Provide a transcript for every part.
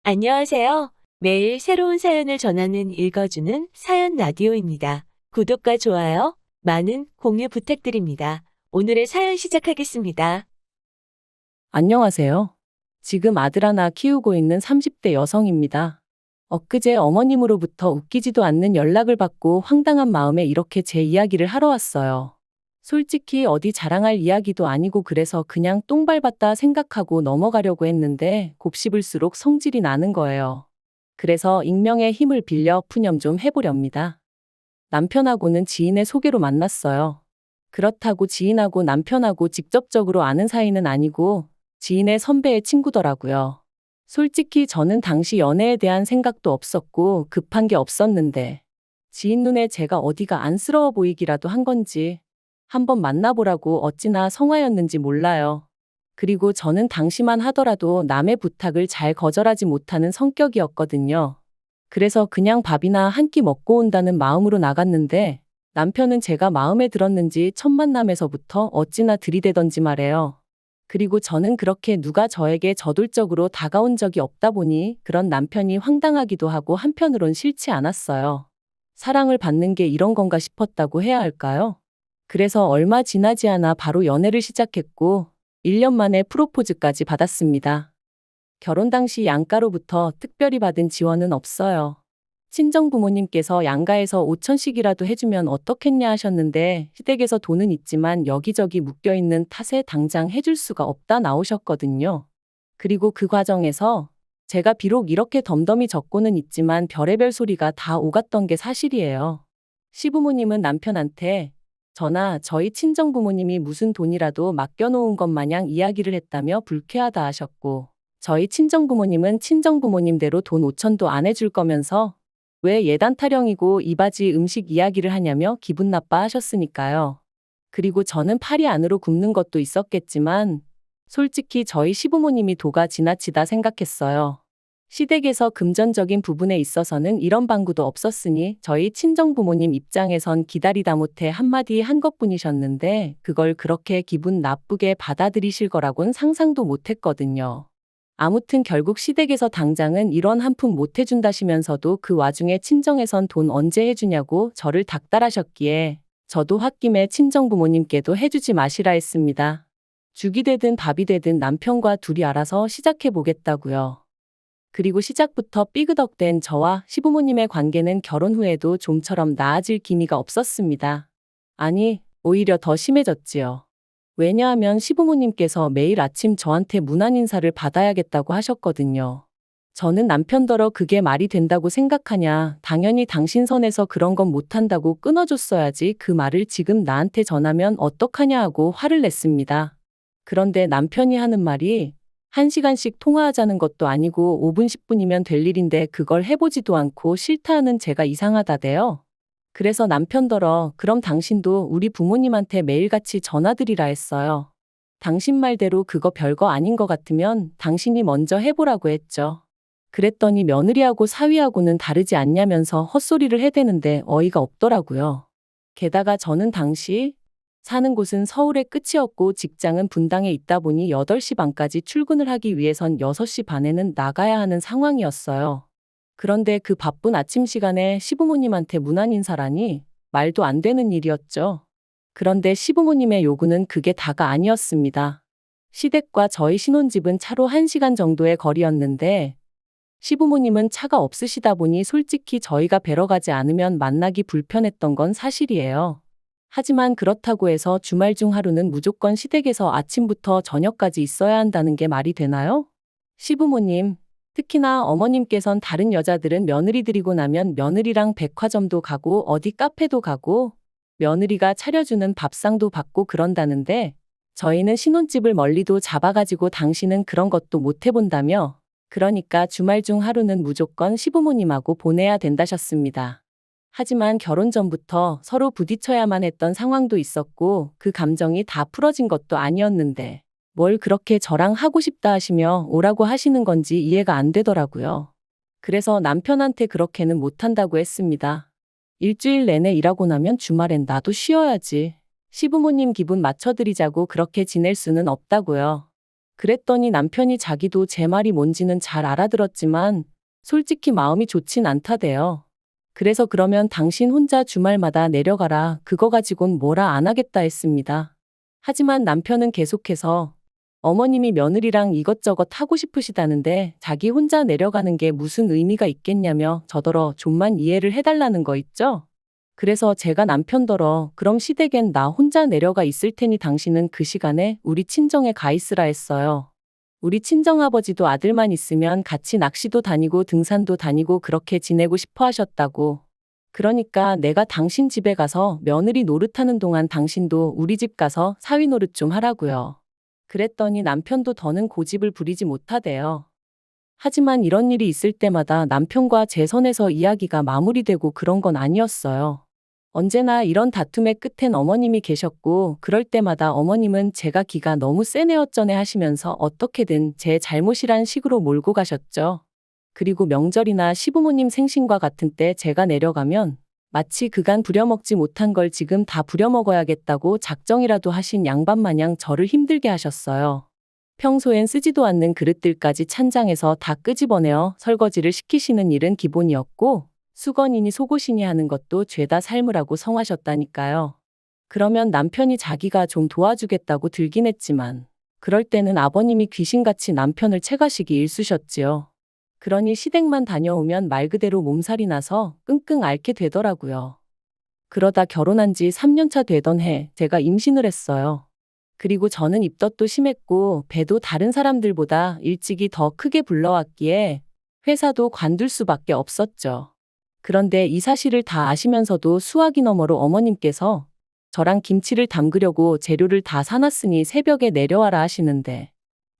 안녕하세요. 매일 새로운 사연을 전하는 읽어주는 사연 라디오입니다. 구독과 좋아요, 많은 공유 부탁드립니다. 오늘의 사연 시작하겠습니다. 안녕하세요. 지금 아들 하나 키우고 있는 30대 여성입니다. 엊그제 어머님으로부터 웃기지도 않는 연락을 받고 황당한 마음에 이렇게 제 이야기를 하러 왔어요. 솔직히 어디 자랑할 이야기도 아니고 그래서 그냥 똥 밟았다 생각하고 넘어가려고 했는데 곱씹을수록 성질이 나는 거예요. 그래서 익명의 힘을 빌려 푸념 좀 해보렵니다. 남편하고는 지인의 소개로 만났어요. 그렇다고 지인하고 남편하고 직접적으로 아는 사이는 아니고 지인의 선배의 친구더라고요. 솔직히 저는 당시 연애에 대한 생각도 없었고 급한 게 없었는데 지인 눈에 제가 어디가 안쓰러워 보이기라도 한 건지 한번 만나보라고 어찌나 성화였는지 몰라요. 그리고 저는 당시만 하더라도 남의 부탁을 잘 거절하지 못하는 성격이었거든요. 그래서 그냥 밥이나 한 끼 먹고 온다는 마음으로 나갔는데 남편은 제가 마음에 들었는지 첫 만남에서부터 어찌나 들이대던지 말해요. 그리고 저는 그렇게 누가 저에게 저돌적으로 다가온 적이 없다 보니 그런 남편이 황당하기도 하고 한편으론 싫지 않았어요. 사랑을 받는 게 이런 건가 싶었다고 해야 할까요? 그래서 얼마 지나지 않아 바로 연애를 시작했고 1년 만에 프로포즈까지 받았습니다. 결혼 당시 양가로부터 특별히 받은 지원은 없어요. 친정 부모님께서 양가에서 5천씩이라도 해주면 어떻겠냐 하셨는데 시댁에서 돈은 있지만 여기저기 묶여있는 탓에 당장 해줄 수가 없다 나오셨거든요. 그리고 그 과정에서 제가 비록 이렇게 덤덤히 적고는 있지만 별의별 소리가 다 오갔던 게 사실이에요. 시부모님은 남편한테 저나 저희 친정 부모님이 무슨 돈이라도 맡겨놓은 것 마냥 이야기를 했다며 불쾌하다 하셨고 저희 친정 부모님은 친정 부모님대로 돈 5천도 안 해줄 거면서 왜 예단 타령이고 이바지 음식 이야기를 하냐며 기분 나빠하셨으니까요. 그리고 저는 팔이 안으로 굽는 것도 있었겠지만 솔직히 저희 시부모님이 도가 지나치다 생각했어요. 시댁에서 금전적인 부분에 있어서는 이런 방구도 없었으니 저희 친정부모님 입장에선 기다리다 못해 한마디 한 것뿐이셨는데 그걸 그렇게 기분 나쁘게 받아들이실 거라곤 상상도 못했거든요. 아무튼 결국 시댁에서 당장은 이런 한 푼 못 해준다시면서도 그 와중에 친정에선 돈 언제 해주냐고 저를 닥달하셨기에 저도 홧김에 친정부모님께도 해주지 마시라 했습니다. 죽이 되든 밥이 되든 남편과 둘이 알아서 시작해보겠다고요. 그리고 시작부터 삐그덕된 저와 시부모님의 관계는 결혼 후에도 좀처럼 나아질 기미가 없었습니다. 아니, 오히려 더 심해졌지요. 왜냐하면 시부모님께서 매일 아침 저한테 문안 인사를 받아야겠다고 하셨거든요. 저는 남편더러 그게 말이 된다고 생각하냐, 당연히 당신 선에서 그런 건 못한다고 끊어줬어야지 그 말을 지금 나한테 전하면 어떡하냐 하고 화를 냈습니다. 그런데 남편이 하는 말이 1시간씩 통화하자는 것도 아니고 5분 10분이면 될 일인데 그걸 해보지도 않고 싫다 하는 제가 이상하다대요. 그래서 남편더러 그럼 당신도 우리 부모님한테 매일같이 전화드리라 했어요. 당신 말대로 그거 별거 아닌 것 같으면 당신이 먼저 해보라고 했죠. 그랬더니 며느리하고 사위하고는 다르지 않냐면서 헛소리를 해대는데 어이가 없더라고요. 게다가 저는 당시 사는 곳은 서울의 끝이었고 직장은 분당에 있다 보니 8시 반까지 출근을 하기 위해선 6시 반에는 나가야 하는 상황이었어요. 그런데 그 바쁜 아침 시간에 시부모님한테 문안 인사라니 말도 안 되는 일이었죠. 그런데 시부모님의 요구는 그게 다가 아니었습니다. 시댁과 저희 신혼집은 차로 1시간 정도의 거리였는데 시부모님은 차가 없으시다 보니 솔직히 저희가 뵈러 가지 않으면 만나기 불편했던 건 사실이에요. 하지만 그렇다고 해서 주말 중 하루는 무조건 시댁에서 아침부터 저녁까지 있어야 한다는 게 말이 되나요? 시부모님, 특히나 어머님께선 다른 여자들은 며느리 들이고 나면 며느리랑 백화점도 가고 어디 카페도 가고 며느리가 차려주는 밥상도 받고 그런다는데 저희는 신혼집을 멀리도 잡아가지고 당신은 그런 것도 못 해본다며 그러니까 주말 중 하루는 무조건 시부모님하고 보내야 된다셨습니다. 하지만 결혼 전부터 서로 부딪혀야만 했던 상황도 있었고 그 감정이 다 풀어진 것도 아니었는데 뭘 그렇게 저랑 하고 싶다 하시며 오라고 하시는 건지 이해가 안 되더라고요. 그래서 남편한테 그렇게는 못한다고 했습니다. 일주일 내내 일하고 나면 주말엔 나도 쉬어야지. 시부모님 기분 맞춰드리자고 그렇게 지낼 수는 없다고요. 그랬더니 남편이 자기도 제 말이 뭔지는 잘 알아들었지만 솔직히 마음이 좋진 않다대요. 그래서 그러면 당신 혼자 주말마다 내려가라. 그거 가지곤 뭐라 안 하겠다 했습니다. 하지만 남편은 계속해서 어머님이 며느리랑 이것저것 하고 싶으시다는데 자기 혼자 내려가는 게 무슨 의미가 있겠냐며 저더러 좀만 이해를 해달라는 거 있죠? 그래서 제가 남편더러 그럼 시댁엔 나 혼자 내려가 있을 테니 당신은 그 시간에 우리 친정에 가 있으라 했어요. 우리 친정아버지도 아들만 있으면 같이 낚시도 다니고 등산도 다니고 그렇게 지내고 싶어 하셨다고. 그러니까 내가 당신 집에 가서 며느리 노릇하는 동안 당신도 우리 집 가서 사위 노릇 좀 하라고요. 그랬더니 남편도 더는 고집을 부리지 못하대요. 하지만 이런 일이 있을 때마다 남편과 제 선에서 이야기가 마무리되고 그런 건 아니었어요. 언제나 이런 다툼의 끝엔 어머님이 계셨고 그럴 때마다 어머님은 제가 기가 너무 세네 어쩌네 하시면서 어떻게든 제 잘못이란 식으로 몰고 가셨죠. 그리고 명절이나 시부모님 생신과 같은 때 제가 내려가면 마치 그간 부려먹지 못한 걸 지금 다 부려먹어야겠다고 작정이라도 하신 양반 마냥 저를 힘들게 하셨어요. 평소엔 쓰지도 않는 그릇들까지 찬장에서 다 끄집어내어 설거지를 시키시는 일은 기본이었고 수건이니 속옷이니 하는 것도 죄다 삶으라고 성하셨다니까요. 그러면 남편이 자기가 좀 도와주겠다고 들긴 했지만 그럴 때는 아버님이 귀신같이 남편을 채가시기 일쑤셨지요. 그러니 시댁만 다녀오면 말 그대로 몸살이 나서 끙끙 앓게 되더라고요. 그러다 결혼한 지 3년차 되던 해 제가 임신을 했어요. 그리고 저는 입덧도 심했고 배도 다른 사람들보다 일찍이 더 크게 불러왔기에 회사도 관둘 수밖에 없었죠. 그런데 이 사실을 다 아시면서도 수화기 너머로 어머님께서 저랑 김치를 담그려고 재료를 다 사놨으니 새벽에 내려와라 하시는데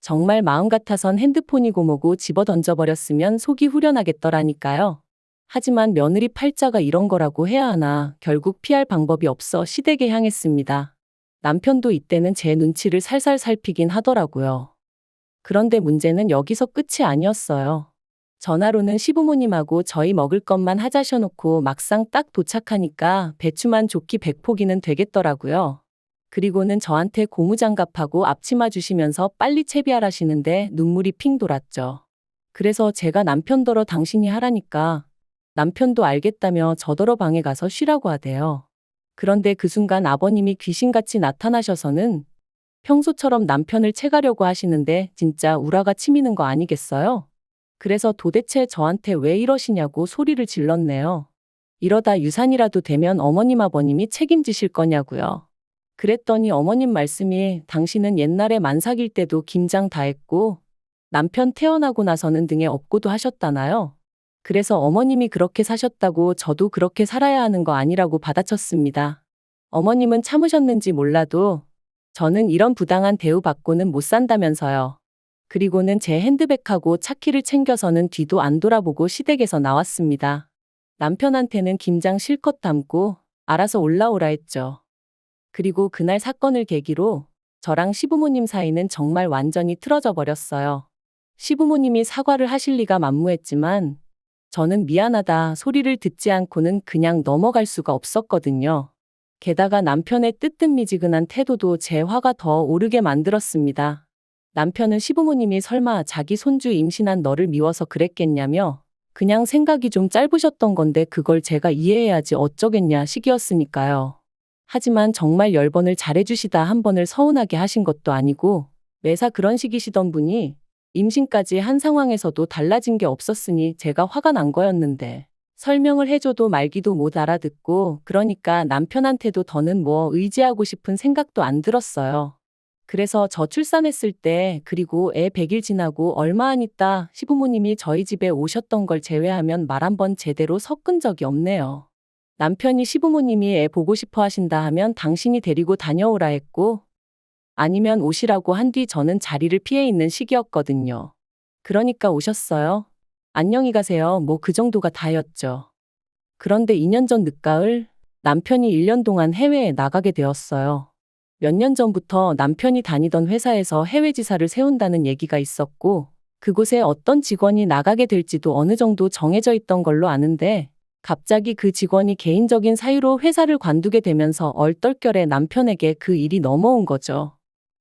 정말 마음 같아선 핸드폰이고 뭐고 집어 던져버렸으면 속이 후련하겠더라니까요. 하지만 며느리 팔자가 이런 거라고 해야 하나 결국 피할 방법이 없어 시댁에 향했습니다. 남편도 이때는 제 눈치를 살살 살피긴 하더라고요. 그런데 문제는 여기서 끝이 아니었어요. 전화로는 시부모님하고 저희 먹을 것만 하자셔놓고 막상 딱 도착하니까 배추만 좋기 100포기는 되겠더라고요. 그리고는 저한테 고무장갑하고 앞치마 주시면서 빨리 채비하라시는데 눈물이 핑 돌았죠. 그래서 제가 남편더러 당신이 하라니까 남편도 알겠다며 저더러 방에 가서 쉬라고 하대요. 그런데 그 순간 아버님이 귀신같이 나타나셔서는 평소처럼 남편을 채가려고 하시는데 진짜 우라가 치미는 거 아니겠어요? 그래서 도대체 저한테 왜 이러시냐고 소리를 질렀네요. 이러다 유산이라도 되면 어머님 아버님이 책임지실 거냐고요. 그랬더니 어머님 말씀이 당신은 옛날에 만삭일 때도 김장 다 했고 남편 태어나고 나서는 등에 업고도 하셨다나요? 그래서 어머님이 그렇게 사셨다고 저도 그렇게 살아야 하는 거 아니라고 받아쳤습니다. 어머님은 참으셨는지 몰라도 저는 이런 부당한 대우받고는 못 산다면서요. 그리고는 제 핸드백하고 차키를 챙겨서는 뒤도 안 돌아보고 시댁에서 나왔습니다. 남편한테는 김장 실컷 담고 알아서 올라오라 했죠. 그리고 그날 사건을 계기로 저랑 시부모님 사이는 정말 완전히 틀어져 버렸어요. 시부모님이 사과를 하실 리가 만무했지만 저는 미안하다 소리를 듣지 않고는 그냥 넘어갈 수가 없었거든요. 게다가 남편의 뜨뜻미지근한 태도도 제 화가 더 오르게 만들었습니다. 남편은 시부모님이 설마 자기 손주 임신한 너를 미워서 그랬겠냐며 그냥 생각이 좀 짧으셨던 건데 그걸 제가 이해해야지 어쩌겠냐 식이었으니까요. 하지만 정말 10번을 잘해주시다 한 번을 서운하게 하신 것도 아니고 매사 그런 식이시던 분이 임신까지 한 상황에서도 달라진 게 없었으니 제가 화가 난 거였는데 설명을 해줘도 말기도 못 알아듣고 그러니까 남편한테도 더는 뭐 의지하고 싶은 생각도 안 들었어요. 그래서 저 출산했을 때 그리고 애 100일 지나고 얼마 안 있다 시부모님이 저희 집에 오셨던 걸 제외하면 말 한 번 제대로 섞은 적이 없네요. 남편이 시부모님이 애 보고 싶어 하신다 하면 당신이 데리고 다녀오라 했고 아니면 오시라고 한 뒤 저는 자리를 피해 있는 시기였거든요. 그러니까 오셨어요. 안녕히 가세요. 뭐 그 정도가 다였죠. 그런데 2년 전 늦가을 남편이 1년 동안 해외에 나가게 되었어요. 몇 년 전부터 남편이 다니던 회사에서 해외 지사를 세운다는 얘기가 있었고 그곳에 어떤 직원이 나가게 될지도 어느 정도 정해져 있던 걸로 아는데 갑자기 그 직원이 개인적인 사유로 회사를 관두게 되면서 얼떨결에 남편에게 그 일이 넘어온 거죠.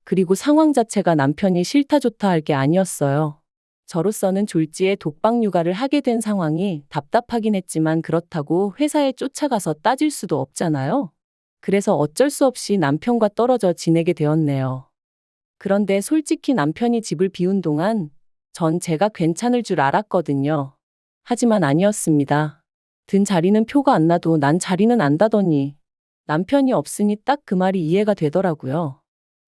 그리고 상황 자체가 남편이 싫다 좋다 할 게 아니었어요. 저로서는 졸지에 독박 육아를 하게 된 상황이 답답하긴 했지만 그렇다고 회사에 쫓아가서 따질 수도 없잖아요. 그래서 어쩔 수 없이 남편과 떨어져 지내게 되었네요. 그런데 솔직히 남편이 집을 비운 동안 전 제가 괜찮을 줄 알았거든요. 하지만 아니었습니다. 든 자리는 표가 안 나도 난 자리는 안다더니 남편이 없으니 딱 그 말이 이해가 되더라고요.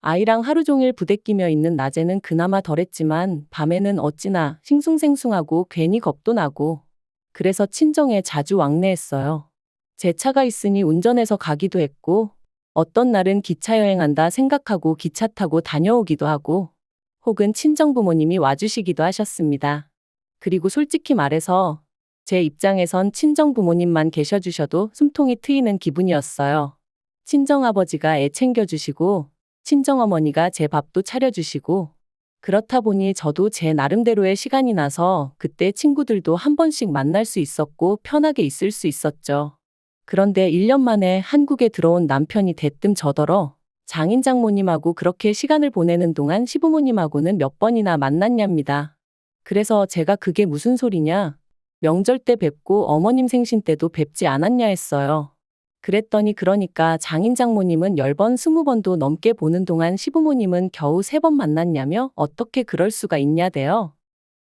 아이랑 하루 종일 부대끼며 있는 낮에는 그나마 덜했지만 밤에는 어찌나 싱숭생숭하고 괜히 겁도 나고 그래서 친정에 자주 왕래했어요. 제 차가 있으니 운전해서 가기도 했고 어떤 날은 기차 여행한다 생각하고 기차 타고 다녀오기도 하고 혹은 친정 부모님이 와주시기도 하셨습니다. 그리고 솔직히 말해서 제 입장에선 친정 부모님만 계셔주셔도 숨통이 트이는 기분이었어요. 친정아버지가 애 챙겨주시고 친정어머니가 제 밥도 차려주시고 그렇다 보니 저도 제 나름대로의 시간이 나서 그때 친구들도 한 번씩 만날 수 있었고 편하게 있을 수 있었죠. 그런데 1년 만에 한국에 들어온 남편이 대뜸 저더러 장인 장모님하고 그렇게 시간을 보내는 동안 시부모님하고는 몇 번이나 만났냐입니다. 그래서 제가 그게 무슨 소리냐? 명절 때 뵙고 어머님 생신 때도 뵙지 않았냐 했어요. 그랬더니 그러니까 장인 장모님은 10번, 20번도 넘게 보는 동안 시부모님은 겨우 3번 만났냐며 어떻게 그럴 수가 있냐대요.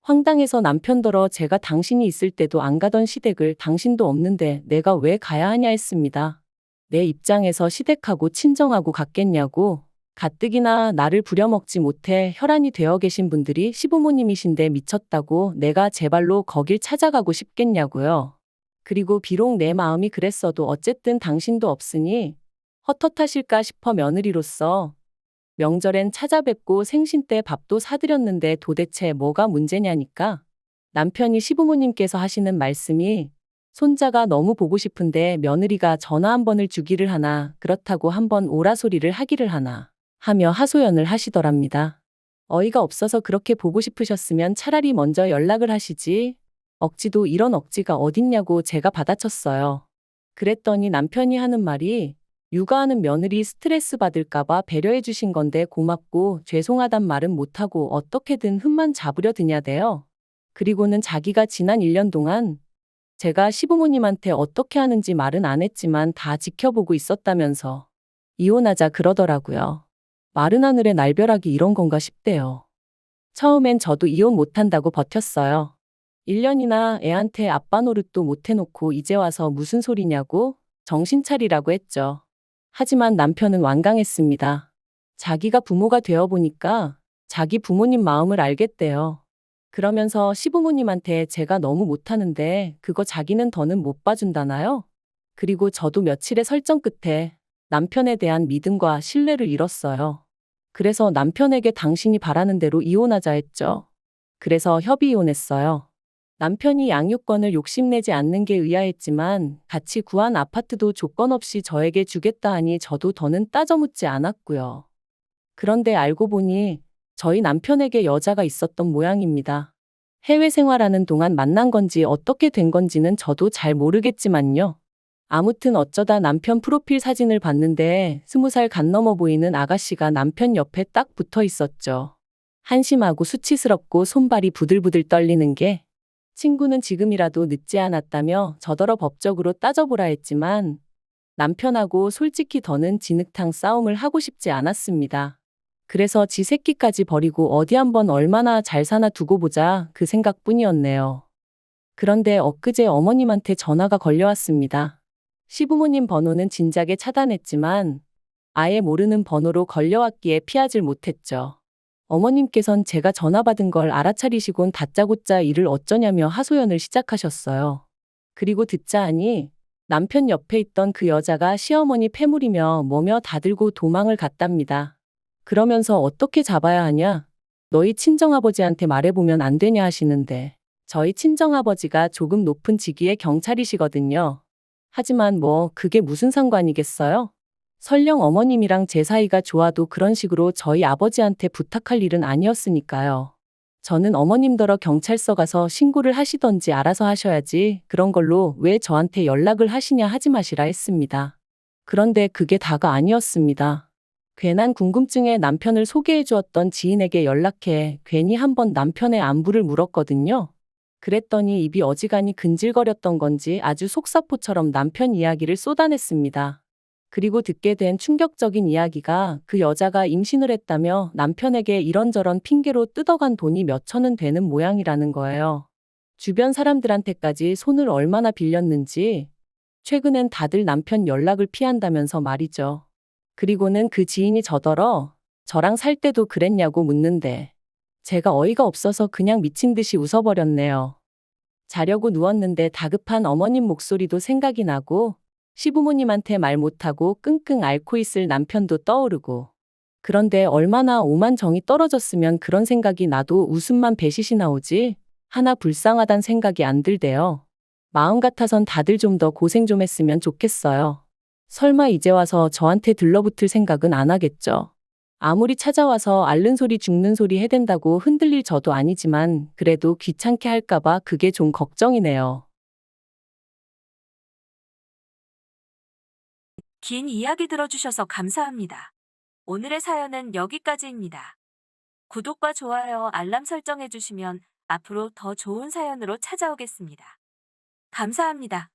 황당해서 남편더러 제가 당신이 있을 때도 안 가던 시댁을 당신도 없는데 내가 왜 가야 하냐 했습니다. 내 입장에서 시댁하고 친정하고 같겠냐고. 가뜩이나 나를 부려먹지 못해 혈안이 되어 계신 분들이 시부모님이신데 미쳤다고 내가 제 발로 거길 찾아가고 싶겠냐고요. 그리고 비록 내 마음이 그랬어도 어쨌든 당신도 없으니 헛헛하실까 싶어 며느리로서 명절엔 찾아뵙고 생신 때 밥도 사드렸는데 도대체 뭐가 문제냐니까. 남편이 시부모님께서 하시는 말씀이 손자가 너무 보고 싶은데 며느리가 전화 한 번을 주기를 하나 그렇다고 한 번 오라 소리를 하기를 하나 하며 하소연을 하시더랍니다. 어이가 없어서 그렇게 보고 싶으셨으면 차라리 먼저 연락을 하시지. 억지도 이런 억지가 어딨냐고 제가 받아쳤어요. 그랬더니 남편이 하는 말이 육아하는 며느리 스트레스 받을까봐 배려해 주신 건데 고맙고 죄송하단 말은 못하고 어떻게든 흠만 잡으려 드냐대요. 그리고는 자기가 지난 1년 동안 제가 시부모님한테 어떻게 하는지 말은 안 했지만 다 지켜보고 있었다면서 이혼하자 그러더라고요. 마른 하늘에 날벼락이 이런 건가 싶대요. 처음엔 저도 이혼 못한다고 버텼어요. 1년이나 애한테 아빠 노릇도 못 해놓고 이제 와서 무슨 소리냐고 정신 차리라고 했죠. 하지만 남편은 완강했습니다. 자기가 부모가 되어보니까 자기 부모님 마음을 알겠대요. 그러면서 시부모님한테 제가 너무 못하는데 그거 자기는 더는 못 봐준다나요? 그리고 저도 며칠의 설정 끝에 남편에 대한 믿음과 신뢰를 잃었어요. 그래서 남편에게 당신이 바라는 대로 이혼하자 했죠. 그래서 협의 이혼했어요. 남편이 양육권을 욕심내지 않는 게 의아했지만 같이 구한 아파트도 조건 없이 저에게 주겠다 하니 저도 더는 따져 묻지 않았고요. 그런데 알고 보니 저희 남편에게 여자가 있었던 모양입니다. 해외 생활하는 동안 만난 건지 어떻게 된 건지는 저도 잘 모르겠지만요. 아무튼 어쩌다 남편 프로필 사진을 봤는데 20살 간 넘어 보이는 아가씨가 남편 옆에 딱 붙어 있었죠. 한심하고 수치스럽고 손발이 부들부들 떨리는 게 친구는 지금이라도 늦지 않았다며 저더러 법적으로 따져보라 했지만 남편하고 솔직히 더는 진흙탕 싸움을 하고 싶지 않았습니다. 그래서 지 새끼까지 버리고 어디 한번 얼마나 잘 사나 두고 보자 그 생각뿐이었네요. 그런데 엊그제 어머님한테 전화가 걸려왔습니다. 시부모님 번호는 진작에 차단했지만 아예 모르는 번호로 걸려왔기에 피하질 못했죠. 어머님께선 제가 전화 받은 걸 알아차리시곤 다짜고짜 일을 어쩌냐며 하소연을 시작하셨어요. 그리고 듣자 하니 남편 옆에 있던 그 여자가 시어머니 패물이며 뭐며 다 들고 도망을 갔답니다. 그러면서 어떻게 잡아야 하냐? 너희 친정아버지한테 말해보면 안 되냐 하시는데 저희 친정아버지가 조금 높은 직위의 경찰이시거든요. 하지만 뭐 그게 무슨 상관이겠어요? 설령 어머님이랑 제 사이가 좋아도 그런 식으로 저희 아버지한테 부탁할 일은 아니었으니까요. 저는 어머님더러 경찰서 가서 신고를 하시던지 알아서 하셔야지 그런 걸로 왜 저한테 연락을 하시냐 하지 마시라 했습니다. 그런데 그게 다가 아니었습니다. 괜한 궁금증에 남편을 소개해 주었던 지인에게 연락해 괜히 한번 남편의 안부를 물었거든요. 그랬더니 입이 어지간히 근질거렸던 건지 아주 속사포처럼 남편 이야기를 쏟아냈습니다. 그리고 듣게 된 충격적인 이야기가 그 여자가 임신을 했다며 남편에게 이런저런 핑계로 뜯어간 돈이 몇 천은 되는 모양이라는 거예요. 주변 사람들한테까지 손을 얼마나 빌렸는지 최근엔 다들 남편 연락을 피한다면서 말이죠. 그리고는 그 지인이 저더러 저랑 살 때도 그랬냐고 묻는데 제가 어이가 없어서 그냥 미친 듯이 웃어버렸네요. 자려고 누웠는데 다급한 어머님 목소리도 생각이 나고 시부모님한테 말 못하고 끙끙 앓고 있을 남편도 떠오르고 그런데 얼마나 오만 정이 떨어졌으면 그런 생각이 나도 웃음만 배시시 나오지 하나 불쌍하단 생각이 안 들대요. 마음 같아선 다들 좀 더 고생 좀 했으면 좋겠어요. 설마 이제 와서 저한테 들러붙을 생각은 안 하겠죠. 아무리 찾아와서 앓는 소리 죽는 소리 해댄다고 흔들릴 저도 아니지만 그래도 귀찮게 할까봐 그게 좀 걱정이네요. 긴 이야기 들어주셔서 감사합니다. 오늘의 사연은 여기까지입니다. 구독과 좋아요, 알람 설정해주시면 앞으로 더 좋은 사연으로 찾아오겠습니다. 감사합니다.